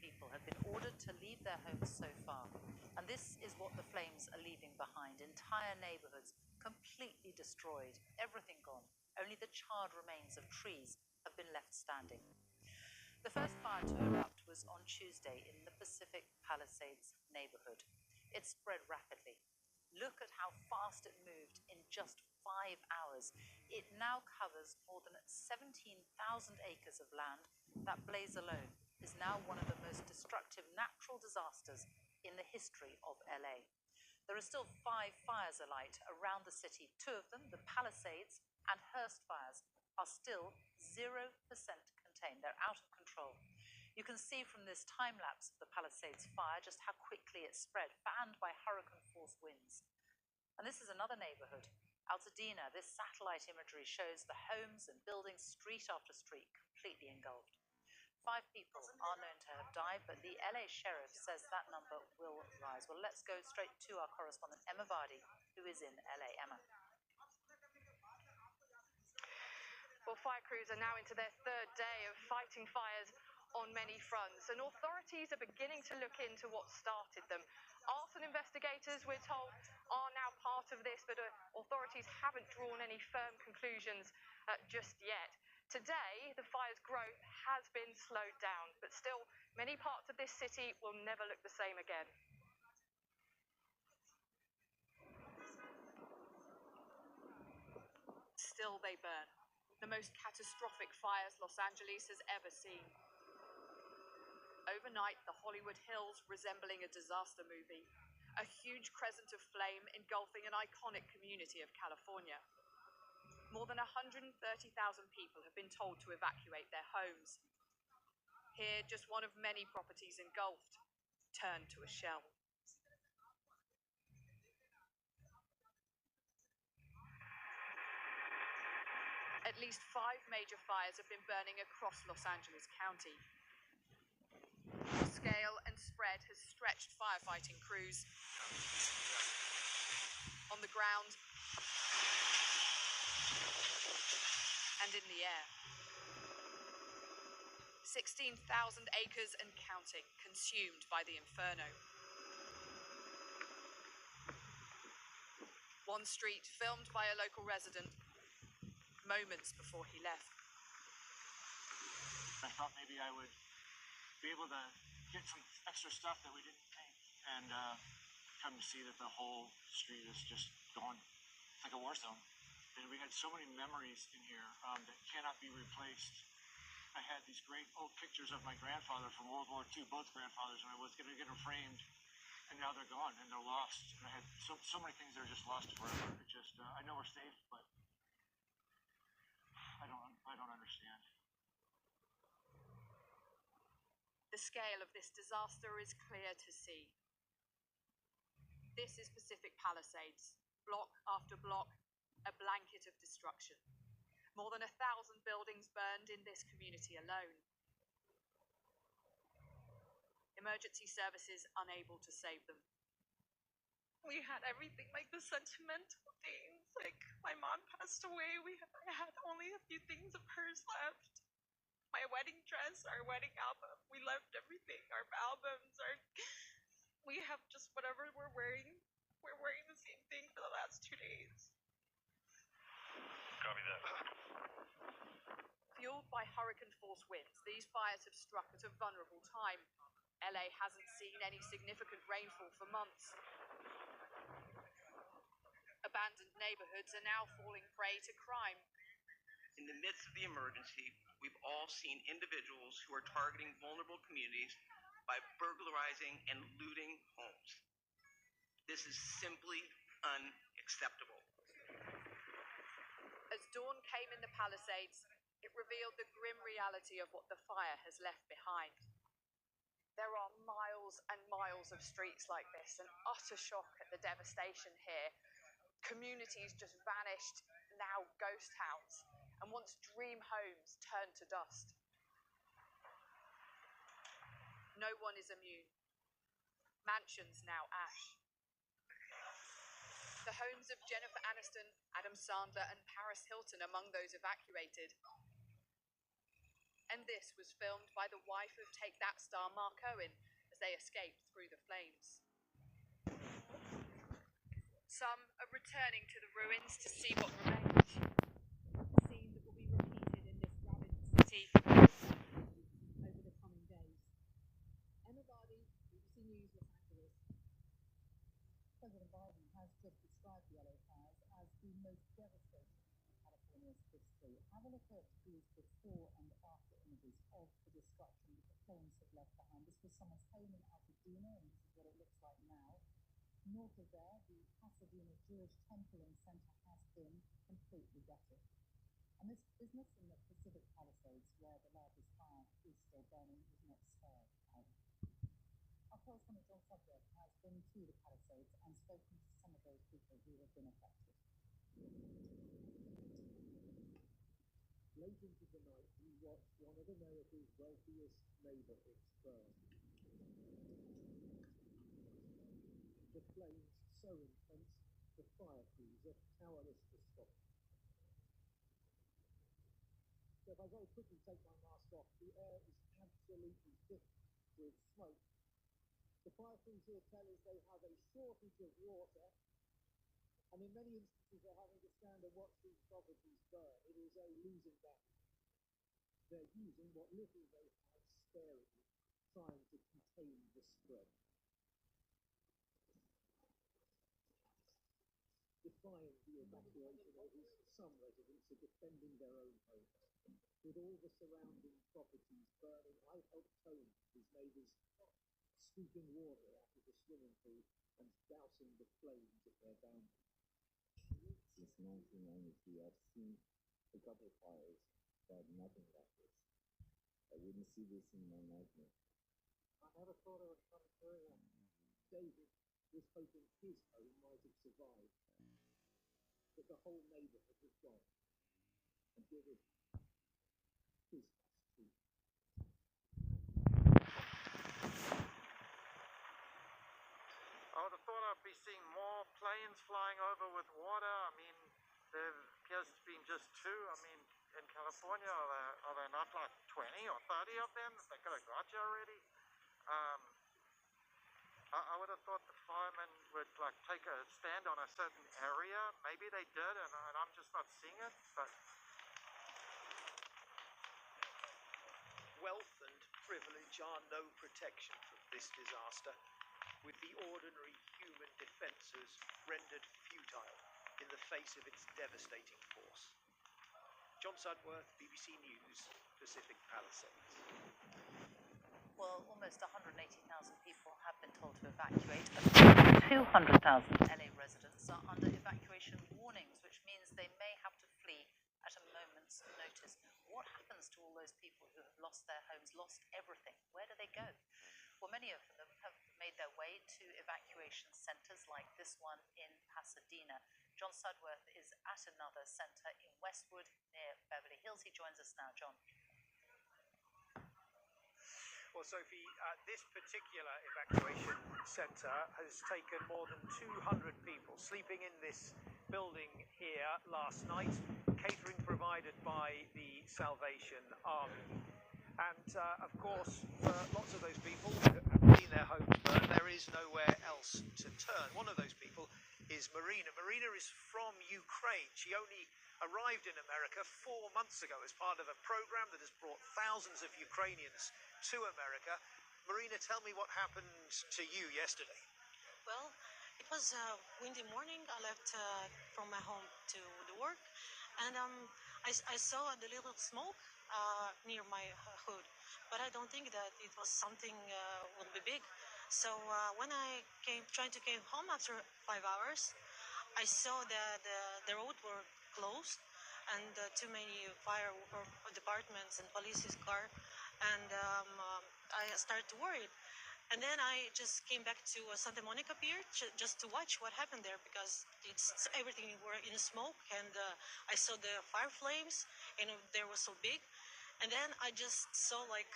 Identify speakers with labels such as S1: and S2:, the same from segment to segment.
S1: people have been ordered to leave their homes so far, and this is what the flames are leaving behind. Entire neighbourhoods completely destroyed, everything gone. Only the charred remains of trees have been left standing. The first fire to erupt was on Tuesday in the Pacific Palisades neighbourhood. It spread rapidly. Look at how fast it moved in just 5 hours. It now covers more than 17,000 acres of land. That blaze alone is now one of the most destructive natural disasters in the history of LA. There are still 5 fires alight around the city. 2 of them, the Palisades and Hearst fires, are still 0% contained. They're out of control. You can see from this time lapse of the Palisades fire just how quickly it spread, fanned by hurricane-force winds. And this is another neighbourhood, Altadena. This satellite imagery shows the homes and buildings street after street completely engulfed. 5 people are known to have died, but the LA sheriff says that number will rise. Well, let's go straight to our correspondent Emma Vardy, who is in LA. Emma.
S2: Well, fire crews are now into their 3rd day of fighting fires on many fronts, and authorities are beginning to look into what started them. Arson investigators, we're told, are now part of this, but authorities haven't drawn any firm conclusions just yet. Today, the fire's growth has been slowed down, but still, many parts of this city will never look the same again. Still they burn. The most catastrophic fires Los Angeles has ever seen. Overnight, the Hollywood Hills resembling a disaster movie. A huge crescent of flame engulfing an iconic community of California. More than 130,000 people have been told to evacuate their homes. Here, just one of many properties engulfed, turned to a shell. At least 5 major fires have been burning across Los Angeles County. The scale and spread has stretched firefighting crews on the ground and in the air. 16,000 acres and counting consumed by the inferno. One street filmed by a local resident moments before he left.
S3: I thought maybe I would be able to get some extra stuff that we didn't think, and come to see that the whole street is just gone. It's like a war zone. And we had so many memories in here that cannot be replaced. I had these great old pictures of my grandfather from World War II, both grandfathers, and I was going to get them framed, and now they're gone and they're lost. And I had so many things that are just lost forever. It just, I know we're safe, but I don't understand.
S2: The scale of this disaster is clear to see. This is Pacific Palisades, block after block, a blanket of destruction. More than 1,000 buildings burned in this community alone. Emergency services unable to save them.
S4: We had everything, like the sentimental things. Like, my mom passed away. I had only a few things of hers left. My wedding dress, our wedding album. We left everything. Our albums, we have just whatever we're wearing. We're wearing the same thing for the last 2 days.
S5: Copy that.
S2: Fueled by hurricane-force winds, these fires have struck at a vulnerable time. LA hasn't seen any significant rainfall for months. Abandoned neighborhoods are now falling prey to crime.
S6: In the midst of the emergency, we've all seen individuals who are targeting vulnerable communities by burglarizing and looting homes. This is simply unacceptable.
S2: As dawn came in the Palisades, it revealed the grim reality of what the fire has left behind. There are miles and miles of streets like this, an utter shock at the devastation here. Communities just vanished, now ghost towns, and once dream homes turned to dust. No one is immune. Mansions now ash. The homes of Jennifer Aniston, Adam Sandler, and Paris Hilton among those evacuated. And this was filmed by the wife of Take That star Mark Owen as they escaped through the flames. Some are returning to the ruins to see what remains. A scene that will be repeated in this ravaged city over the coming days. Emma Vardy, BBC News, Los Angeles.
S1: President Biden has just described the LA fires as the most devastating in California's history. Have a look at these before and after images of the destruction that the flames have left behind. This was someone's home in Altadena, and this is what it looks like now. North of there, the Pasadena Jewish Temple and Center has been completely gutted. And this business in the Pacific Palisades, where the largest fire is still burning, is not spared either. Our correspondent John Sudworth has been to the Palisades and spoken to some of those people who have been affected.
S5: Late into the night, we watched one of America's wealthiest neighbourhoods burn. The flames so intense, the fire crews are powerless to stop. So if I very quickly take my mask off, the air is absolutely thick with smoke. The fire crews here tell us they have a shortage of water, and in many instances they're having to stand and watch these properties burn. It is a losing battle. They're using what little they have sparingly, trying to contain the spread. Defying the evacuation orders, some residents are defending their own homes. With all the surrounding properties burning, I helped Tony, his neighbours, scooping water out of the swimming pool and dousing the flames at their boundary.
S7: Since 1993, I've seen a couple of fires, but nothing like this. I wouldn't see this in my nightmare.
S5: I never thought I would come here. David was hoping his home might have survived, but the whole neighbourhood was gone. And with it, his house too.
S8: I would have thought I'd be seeing more planes flying over with water. I mean, there appears to have been just two. I mean, in California, are there not like 20 or 30 of them? They could have got you already. I would have thought the firemen would like take a stand on a certain area. Maybe they did, and I'm just not seeing it. But
S9: wealth and privilege are no protection from this disaster, with the ordinary human defences rendered futile in the face of its devastating force. John Sudworth, BBC News, Pacific Palisades.
S1: Well, almost 180,000 people have been told to evacuate, and 200,000 LA residents are under evacuation warnings, which means they may have to flee at a moment's notice. What happens to all those people who have lost their homes, lost everything? Where do they go? Well, many of them have made their way to evacuation centres like this one in Pasadena. John Sudworth is at another centre in Westwood near Beverly Hills. He joins us now. John.
S9: Well, Sophie, this particular evacuation centre has taken more than 200 people sleeping in this building here last night, catering provided by the Salvation Army. And, of course, for lots of those people who have seen their homes burn, there is nowhere else to turn. One of those people is Marina. Marina is from Ukraine. She only arrived in America 4 months ago as part of a program that has brought thousands of Ukrainians to America. Marina, tell me what happened to you yesterday.
S10: Well, it was a windy morning. I left from my home to the work, and I saw the little smoke near my hood, but I don't think that it was something will be big. So when I trying to came home after 5 hours, I saw that the road were closed and too many fire departments and police's car, and I started to worry. And then I just came back to Santa Monica Pier just to watch what happened there, because everything were in smoke, and I saw the fire flames, and they were so big. And then I just saw like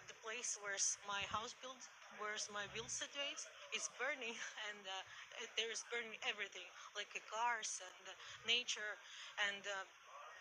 S10: the place where my house built, where's my build situated, it's burning, and there's burning everything, like cars and nature, and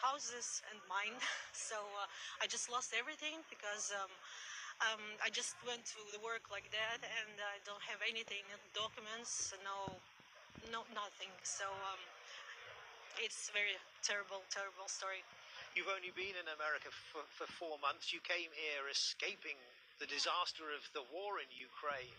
S10: houses and mine. So I just lost everything because I just went to the work like that, and I don't have anything, no documents, no nothing. So it's very terrible, terrible story.
S9: You've only been in America for 4 months. You came here escaping the disaster of the war in Ukraine.